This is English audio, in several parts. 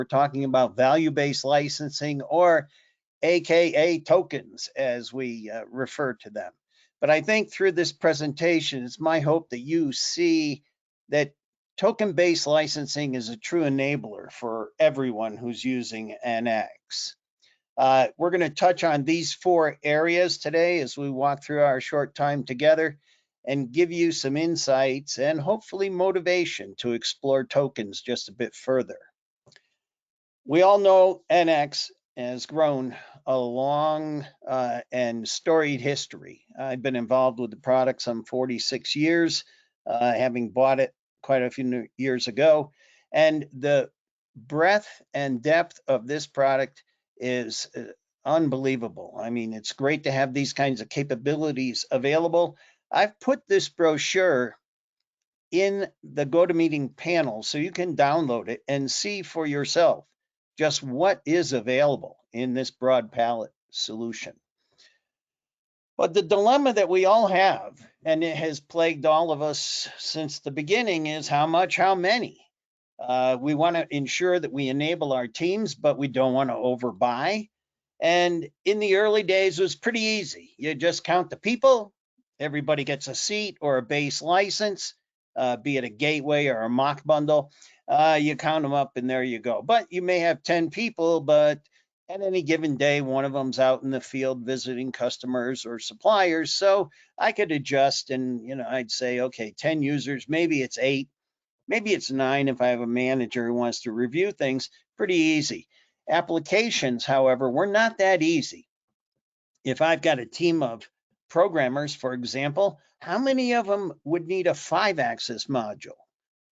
We're talking about value-based licensing, or AKA tokens, as we refer to them. But I think through this presentation, it's my hope that you see that token-based licensing is a true enabler for everyone who's using NX. We're going to touch on these 4 areas today as we walk through our short time together and give you some insights and hopefully motivation to explore tokens just a bit further. We all know NX has grown a long and storied history. I've been involved with the product some 46 years, having bought it quite a few years ago. And the breadth and depth of this product is unbelievable. I mean, it's great to have these kinds of capabilities available. I've put this brochure in the GoToMeeting panel so you can download it and see for yourself just what is available in this broad palette solution. But the dilemma that we all have, and it has plagued all of us since the beginning, is how much, how many? We want to ensure that we enable our teams, but we don't want to overbuy. And in the early days, it was pretty easy. You just count the people, everybody gets a seat or a base license, be it a gateway or a mock bundle. You count them up and there you go. But you may have 10 people, but at any given day, one of them's out in the field visiting customers or suppliers. So I could adjust and, I'd say, okay, 10 users, maybe it's 8, maybe it's 9 if I have a manager who wants to review things. Pretty easy. Applications, however, were not that easy. If I've got a team of programmers, for example, how many of them would need a 5-axis module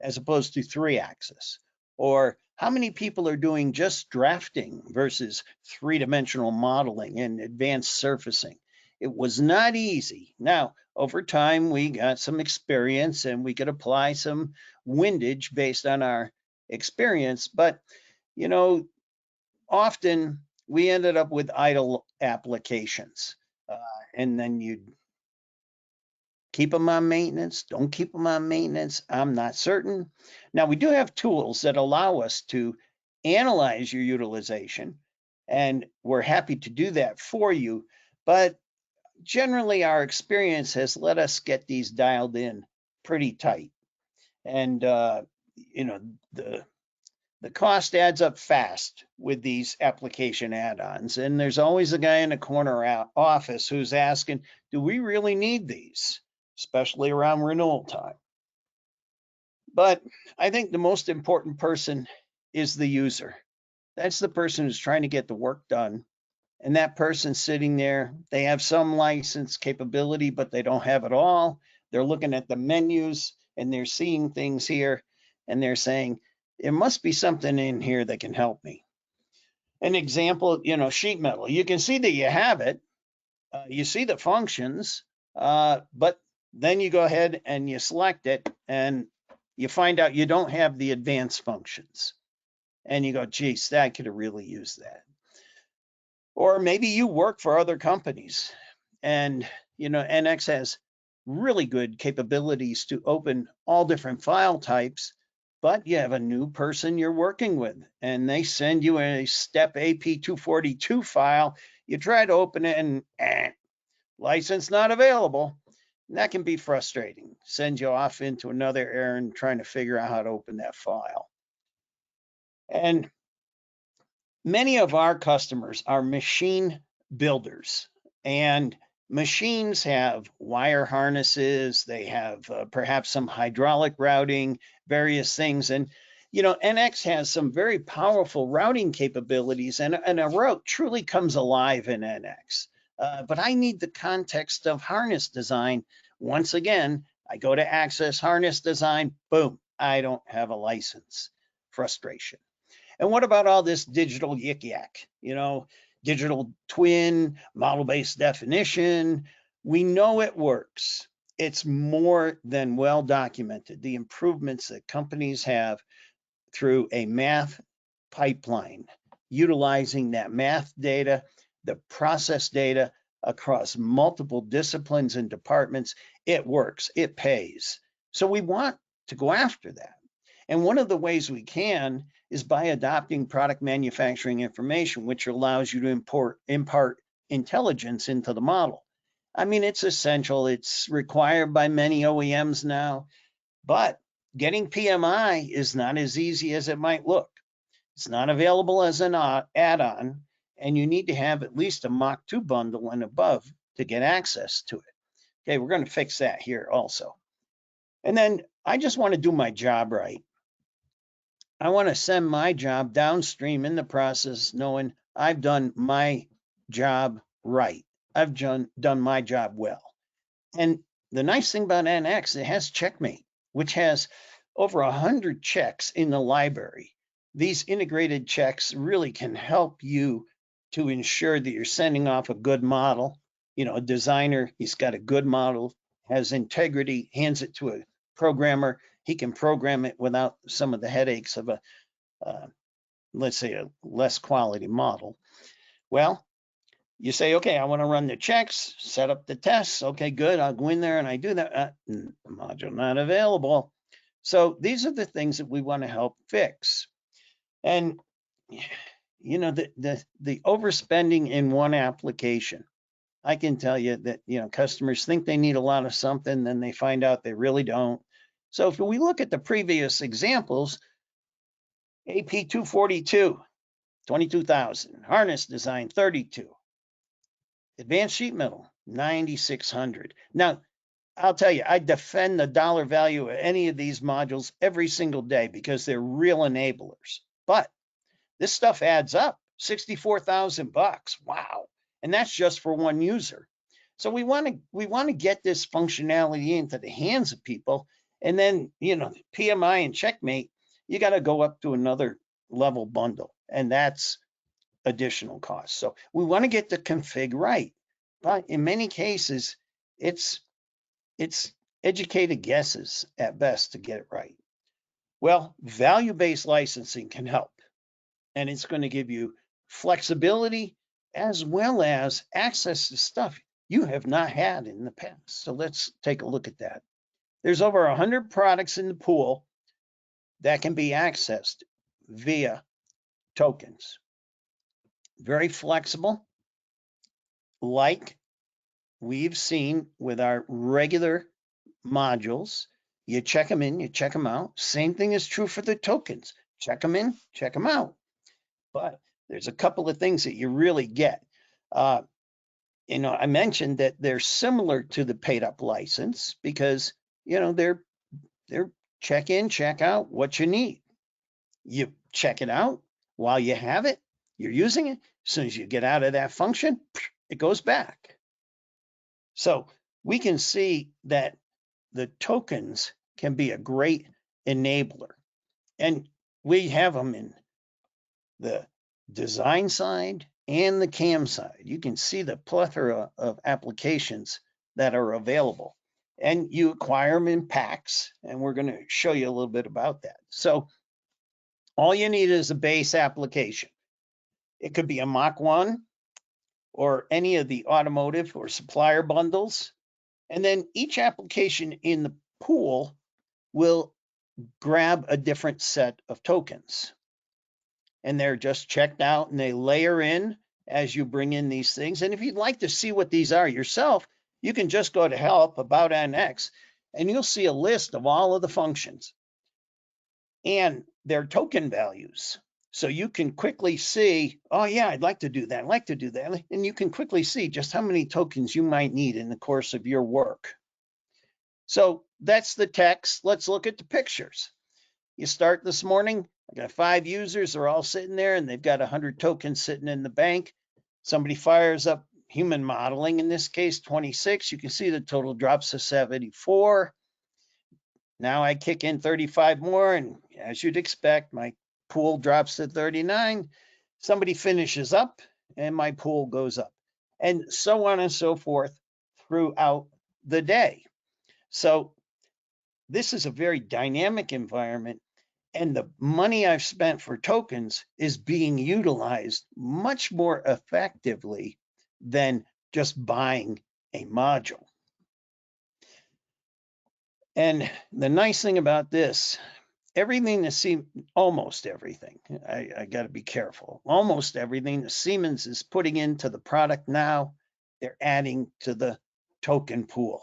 as opposed to 3-axis? Or how many people are doing just drafting versus 3-dimensional modeling and advanced surfacing? It was not easy. Now, over time, we got some experience and we could apply some windage based on our experience. But, often we ended up with idle applications. And then you'd keep them on maintenance, don't keep them on maintenance. I'm not certain. Now, we do have tools that allow us to analyze your utilization, and we're happy to do that for you. But generally, our experience has let us get these dialed in pretty tight. And, the cost adds up fast with these application add-ons. And there's always a guy in a corner office who's asking, do we really need these? Especially around renewal time. But I think the most important person is the user. That's the person who's trying to get the work done. And that person sitting there, they have some license capability, but they don't have it all. They're looking at the menus and they're seeing things here and they're saying, there must be something in here that can help me. An example, sheet metal. You can see that you have it. You see the functions, but then you go ahead and you select it and you find out you don't have the advanced functions. And you go, geez, I could have really used that. Or maybe you work for other companies and, NX has really good capabilities to open all different file types, but you have a new person you're working with and they send you a step AP242 file. You try to open it and license not available. And that can be frustrating. Send you off into another errand trying to figure out how to open that file. And many of our customers are machine builders, and machines have wire harnesses, they have perhaps some hydraulic routing, various things. And, NX has some very powerful routing capabilities, and a route truly comes alive in NX. But I need the context of harness design. Once again, I go to access harness design, boom, I don't have a license. Frustration. And what about all this digital yik-yak? Digital twin, model-based definition. We know it works. It's more than well documented. The improvements that companies have through a math pipeline, utilizing that math data, the process data across multiple disciplines and departments, it works, it pays. So we want to go after that. And one of the ways we can is by adopting product manufacturing information, which allows you to impart intelligence into the model. I mean, it's essential. It's required by many OEMs now, but getting PMI is not as easy as it might look. It's not available as an add-on, and you need to have at least a Mach 2 bundle and above to get access to it. Okay, we're going to fix that here also. And then I just want to do my job right. I want to send my job downstream in the process knowing I've done my job right. I've done my job well. And the nice thing about NX, it has Checkmate, which has over 100 checks in the library. These integrated checks really can help you to ensure that you're sending off a good model. You know, a designer, he's got a good model, has integrity, hands it to a programmer. He can program it without some of the headaches of a, let's say, a less quality model. Well, you say, okay, I want to run the checks, set up the tests. Okay, good. I'll go in there and I do that. Module not available. So these are the things that we want to help fix. And, you know, the overspending in one application. I can tell you that, you know, customers think they need a lot of something, then they find out they really don't. So if we look at the previous examples, AP 242, 22,000, harness design 32. Advanced sheet metal, 9,600. Now, I'll tell you, I defend the dollar value of any of these modules every single day because they're real enablers. But this stuff adds up, 64,000 bucks. Wow. And that's just for one user. So we want to get this functionality into the hands of people. And then, you know, PMI and Checkmate, you got to go up to another level bundle. And that's additional costs. So we want to get the config right, but in many cases, it's educated guesses at best to get it right. Well, value-based licensing can help, and it's going to give you flexibility as well as access to stuff you have not had in the past. So let's take a look at that. There's over 100 products in the pool that can be accessed via tokens. Very flexible, like we've seen with our regular modules. You check them in, you check them out. Same thing is true for the tokens. Check them in, check them out. But there's a couple of things that you really get. You know, I mentioned that they're similar to the paid up license because, you know, they're check in, check out what you need. You check it out while you have it, you're using it. As soon as you get out of that function, it goes back. So we can see that the tokens can be a great enabler. And we have them in the design side and the CAM side. You can see the plethora of applications that are available. And you acquire them in packs, and we're going to show you a little bit about that. So all you need is a base application. It could be a Mach 1 or any of the automotive or supplier bundles. And then each application in the pool will grab a different set of tokens. And they're just checked out and they layer in as you bring in these things. And if you'd like to see what these are yourself, you can just go to Help, About NX, and you'll see a list of all of the functions and their token values. So you can quickly see, oh yeah, I'd like to do that, I'd like to do that. And you can quickly see just how many tokens you might need in the course of your work. So that's the text. Let's look at the pictures. You start this morning, I got 5 users, they're all sitting there and they've got 100 tokens sitting in the bank. Somebody fires up human modeling, in this case, 26. You can see the total drops to 74. Now I kick in 35 more, and as you'd expect, my pool drops to 39. Somebody finishes up and my pool goes up, and so on and so forth throughout the day. So this is a very dynamic environment, and the money I've spent for tokens is being utilized much more effectively than just buying a module. And the nice thing about this, everything that almost everything, I got to be careful. Almost everything that Siemens is putting into the product now, they're adding to the token pool.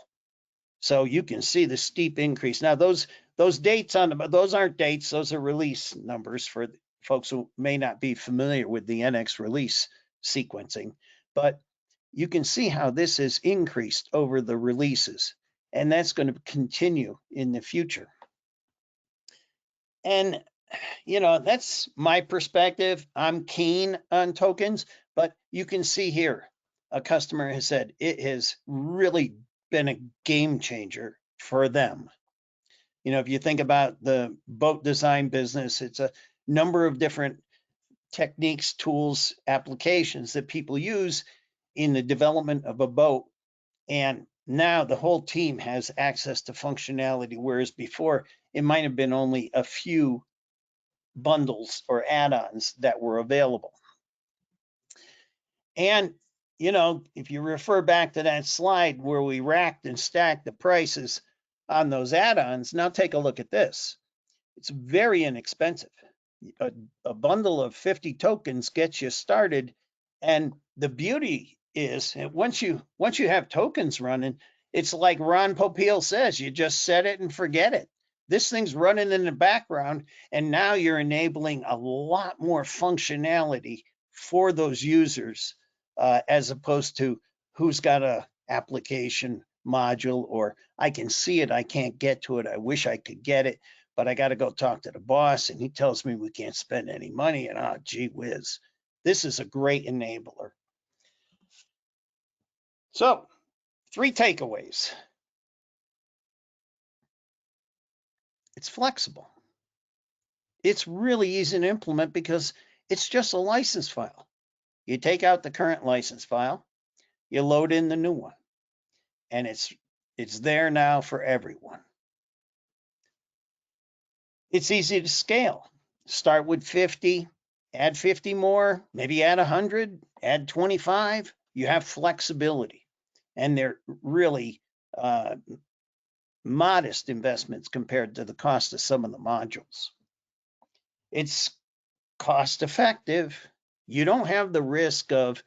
So you can see the steep increase. Now those dates on those aren't dates, those are release numbers for folks who may not be familiar with the NX release sequencing, but you can see how this has increased over the releases, and that's going to continue in the future. And that's my perspective. I'm keen on tokens, but you can see here, a customer has said it has really been a game changer for them. If you think about the boat design business, it's a number of different techniques, tools, applications that people use in the development of a boat. And now the whole team has access to functionality, whereas before it might have been only a few bundles or add-ons that were available. And, if you refer back to that slide where we racked and stacked the prices on those add-ons, now take a look at this. It's very inexpensive. A bundle of 50 tokens gets you started. And the beauty is once you have tokens running, it's like Ron Popeil says, you just set it and forget it. This thing's running in the background, and now you're enabling a lot more functionality for those users, as opposed to who's got a application module, or I can see it, I can't get to it, I wish I could get it, but I got to go talk to the boss and he tells me we can't spend any money, and gee whiz. This is a great enabler. So 3 takeaways. It's flexible. It's really easy to implement because it's just a license file. You take out the current license file, you load in the new one, and it's there now for everyone. It's easy to scale. Start with 50, add 50 more, maybe add 100, add 25. You have flexibility, and they're really modest investments compared to the cost of some of the modules. It's cost effective. You don't have the risk of,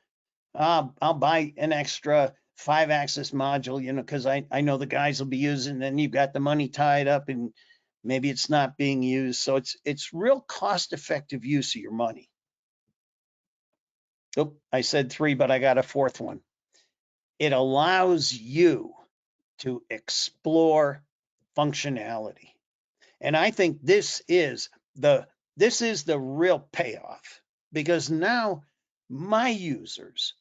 I'll buy an extra 5-axis module, because I know the guys will be using, and you've got the money tied up and maybe it's not being used. So it's real cost effective use of your money. Oh, I said 3, but I got a 4th one. It allows you to explore functionality. And I think this is the real payoff, because now my users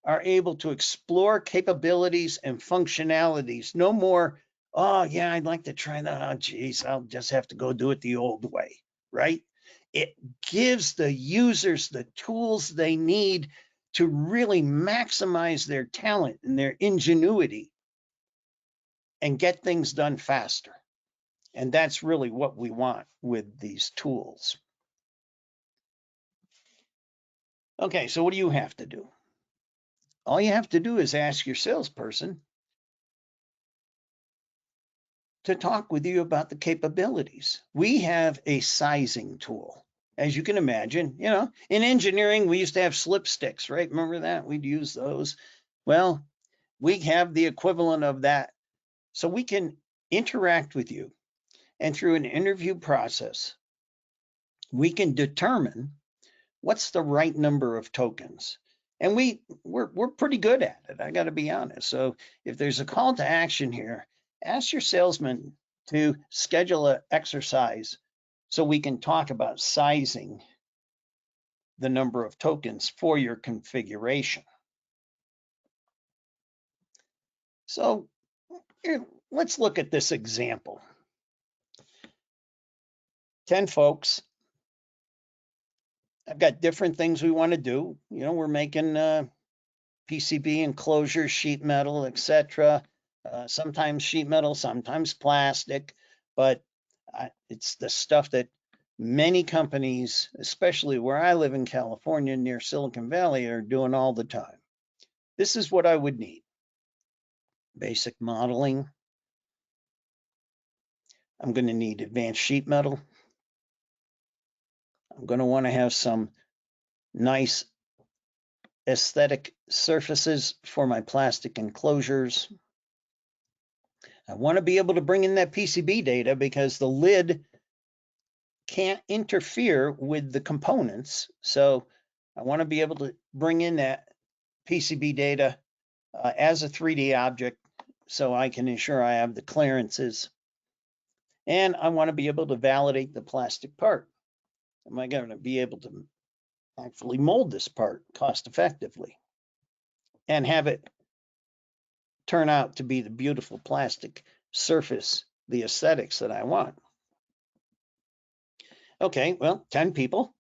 are able to explore capabilities and functionalities. No more, oh yeah, I'd like to try that. Oh geez, I'll just have to go do it the old way, right? It gives the users the tools they need to really maximize their talent and their ingenuity and get things done faster. And that's really what we want with these tools. Okay, so what do you have to do? All you have to do is ask your salesperson to talk with you about the capabilities. We have a sizing tool. As you can imagine, in engineering, we used to have slip sticks, right? Remember that? We'd use those. Well, we have the equivalent of that. So we can interact with you, and through an interview process, we can determine what's the right number of tokens. And we're pretty good at it, I got to be honest. So if there's a call to action here, ask your salesman to schedule an exercise so we can talk about sizing the number of tokens for your configuration. So here, let's look at this example. 10 folks. I've got different things we want to do. We're making PCB enclosures, sheet metal, etc. Sometimes sheet metal, sometimes plastic, but it's the stuff that many companies, especially where I live in California near Silicon Valley, are doing all the time. This is what I would need. Basic modeling. I'm going to need advanced sheet metal. I'm going to want to have some nice aesthetic surfaces for my plastic enclosures. I want to be able to bring in that PCB data because the lid can't interfere with the components. So I want to be able to bring in that PCB data as a 3D object so I can ensure I have the clearances. And I want to be able to validate the plastic part. Am I going to be able to actually mold this part cost effectively and have it turn out to be the beautiful plastic surface, the aesthetics that I want? Okay, well, 10 people,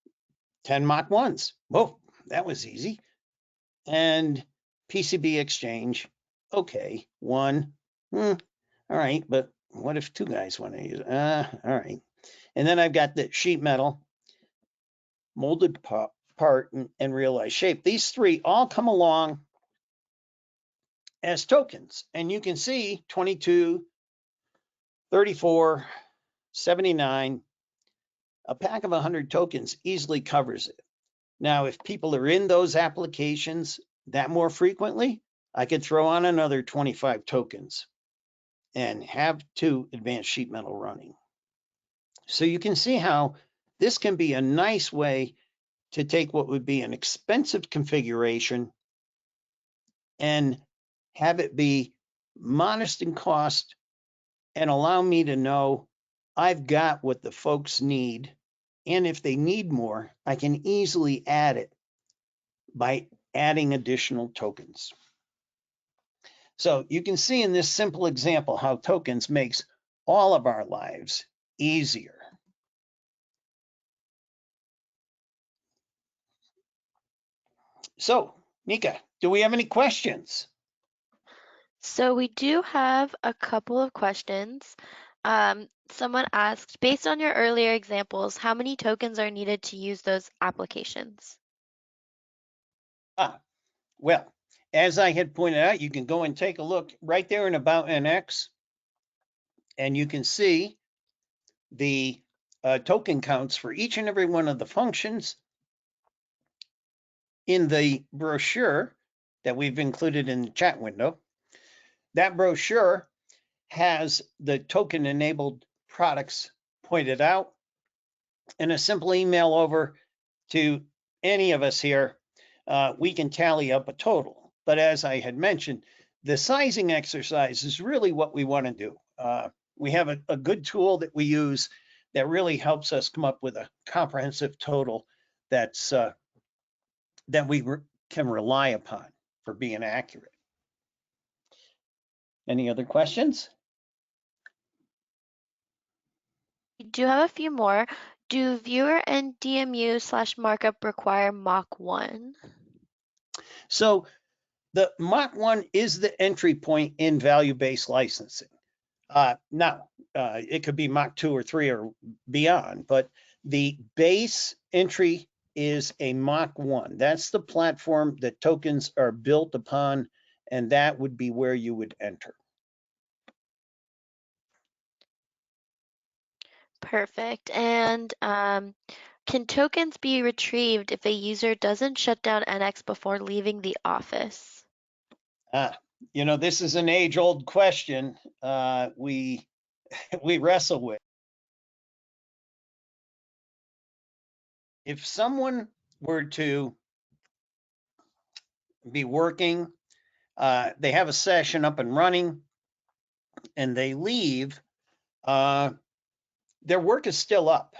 10 Mach 1s. Whoa, that was easy. And PCB exchange. Okay, one. All right, but what if two guys want to use it? All right. And then I've got the sheet metal, molded part, and realized shape. These three all come along as tokens. And you can see 22, 34, 79. A pack of 100 tokens easily covers it. Now, if people are in those applications that more frequently, I could throw on another 25 tokens and have 2 advanced sheet metal running. So you can see how this can be a nice way to take what would be an expensive configuration and have it be modest in cost and allow me to know I've got what the folks need. And if they need more, I can easily add it by adding additional tokens. So you can see in this simple example how tokens makes all of our lives easier. So, Nika, do we have any questions? So we do have a couple of questions. Someone asked, based on your earlier examples, how many tokens are needed to use those applications? Well, as I had pointed out, you can go and take a look right there in About NX, and you can see the token counts for each and every one of the functions in the brochure that we've included in the chat window. That brochure has the token enabled products pointed out, and a simple email over to any of us here, we can tally up a total. But as I had mentioned, the sizing exercise is really what we want to do. We have a good tool that we use that really helps us come up with a comprehensive total that's that we can rely upon for being accurate. Any other questions? We do have a few more. Do viewer and DMU/markup require Mach 1? So the Mach 1 is the entry point in value-based licensing. Now, it could be Mach 2 or 3 or beyond, but the base entry is a Mach 1. That's the platform that tokens are built upon, and that would be where you would enter. Perfect. And can tokens be retrieved if a user doesn't shut down NX before leaving the office? This is an age-old question we wrestle with. If someone were to be working, they have a session up and running, and they leave, their work is still up.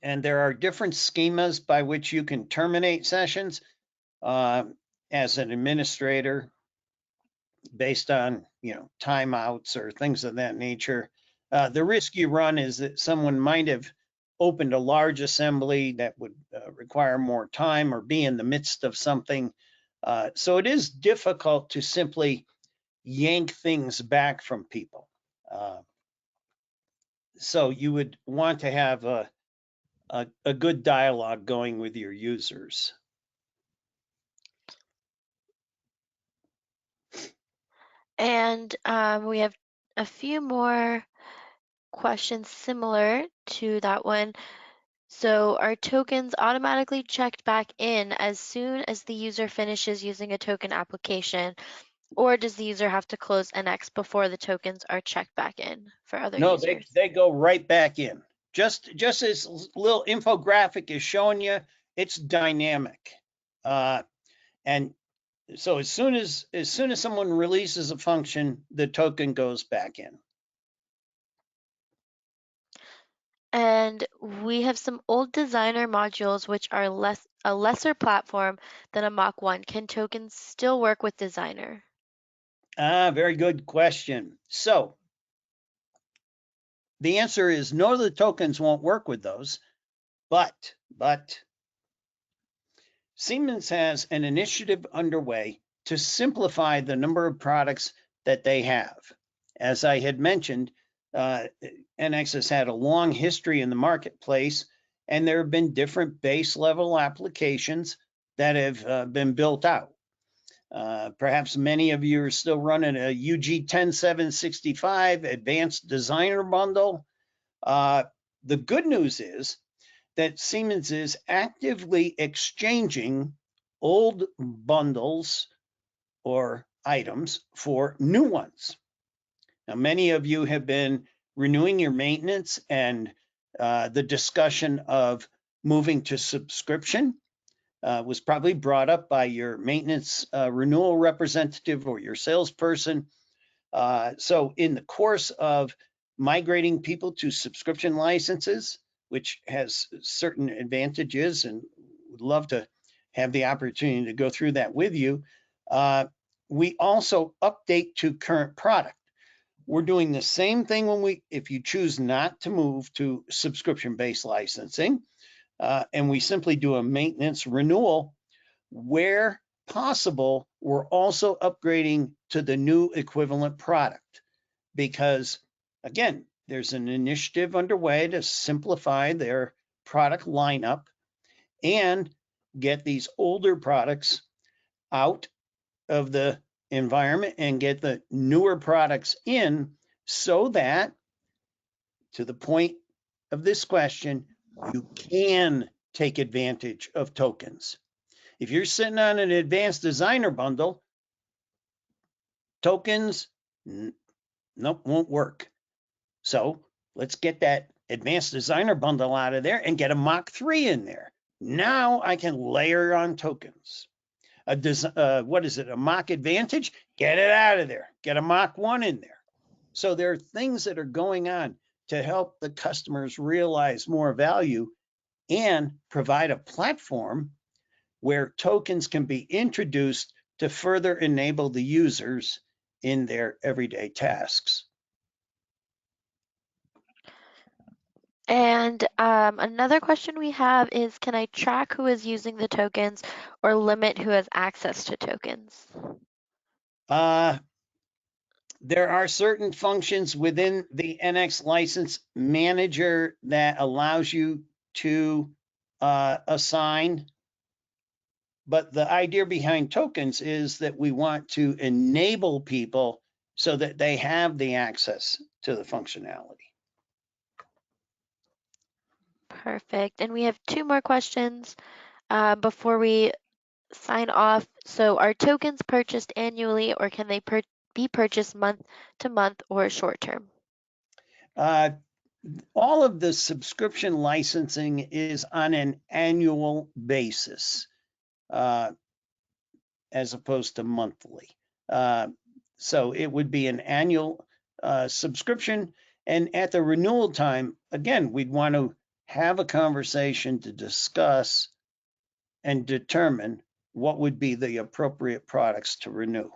And there are different schemas by which you can terminate sessions as an administrator based on, timeouts or things of that nature. The risk you run is that someone might have opened a large assembly that would require more time or be in the midst of something. So it is difficult to simply yank things back from people. So you would want to have a good dialogue going with your users. And we have a few more questions similar to that one. So are tokens automatically checked back in as soon as the user finishes using a token application, or does the user have to close NX before the tokens are checked back in for other No, users? they go right back in. Just as little infographic is showing you, it's dynamic. And so as soon as someone releases a function, the token goes back in. And we have some old designer modules which are a lesser platform than a Mach 1. Can tokens still work with designer? Very good question. So the answer is no, the tokens won't work with those, but Siemens has an initiative underway to simplify the number of products that they have. As I had mentioned, NX has had a long history in the marketplace, and there have been different base level applications that have been built out. Perhaps many of you are still running a UG 10765 Advanced Designer Bundle. The good news is that Siemens is actively exchanging old bundles or items for new ones. Now, many of you have been renewing your maintenance, and the discussion of moving to subscription was probably brought up by your maintenance renewal representative or your salesperson. So in the course of migrating people to subscription licenses, which has certain advantages, and would love to have the opportunity to go through that with you, we also update to current product. We're doing the same thing if you choose not to move to subscription-based licensing, and we simply do a maintenance renewal. Where possible, we're also upgrading to the new equivalent product because, again, there's an initiative underway to simplify their product lineup and get these older products out of the environment and get the newer products in, so that, to the point of this question, you can take advantage of tokens. If you're sitting on an advanced designer bundle, tokens, nope, won't work. So let's get that advanced designer bundle out of there and get a Mach 3 in there. Now I can layer on tokens. What is it? A Mach Advantage? Get it out of there. Get a Mach 1 in there. So there are things that are going on to help the customers realize more value and provide a platform where tokens can be introduced to further enable the users in their everyday tasks. And another question we have is, can I track who is using the tokens or limit who has access to tokens? There are certain functions within the NX license manager that allows you to assign, but the idea behind tokens is that we want to enable people so that they have the access to the functionality. Perfect. And we have two more questions before we sign off. So are tokens purchased annually, or can they be purchased month to month or short term? All of the subscription licensing is on an annual basis, as opposed to monthly. So it would be an annual subscription. And at the renewal time, again, we'd want to have a conversation to discuss and determine what would be the appropriate products to renew.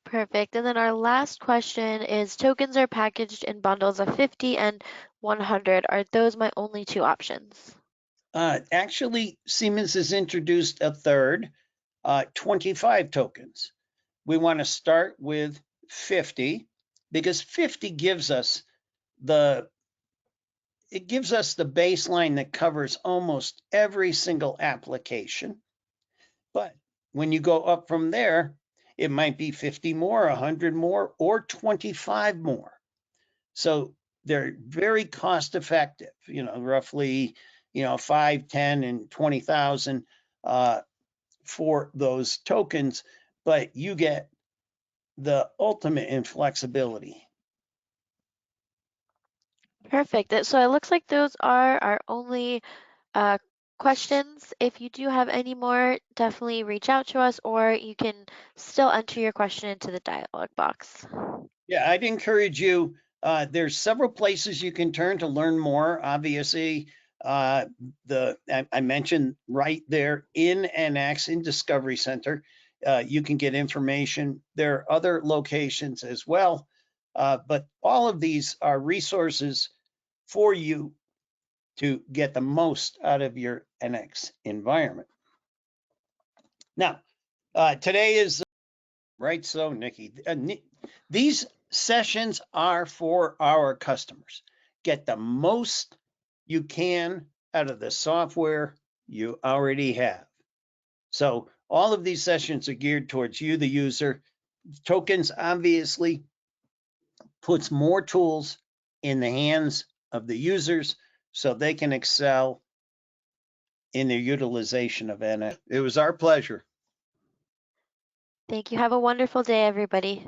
Perfect. And then our last question is, tokens are packaged in bundles of 50 and 100. Are those my only two options? Actually, Siemens has introduced a third, 25 tokens. We want to start with 50 because 50 gives us the baseline that covers almost every single application. But when you go up from there, it might be 50 more, 100 more, or 25 more. So They're very cost effective, roughly, 5, 10, and 20,000 for those tokens, but you get the ultimate in flexibility. Perfect. So it looks like those are our only questions. If you do have any more, definitely reach out to us, or you can still enter your question into the dialog box. Yeah, I'd encourage you. There's several places you can turn to learn more. Obviously, I mentioned right there in NX in Discovery Center, you can get information. There are other locations as well, but all of these are resources for you to get the most out of your NX environment. Now, today is right. So, Nikki, these sessions are for our customers. Get the most you can out of the software you already have. So, all of these sessions are geared towards you, the user. Tokens obviously puts more tools in the hands of the users so they can excel in their utilization of NX. It was our pleasure. Thank you. Have a wonderful day, everybody.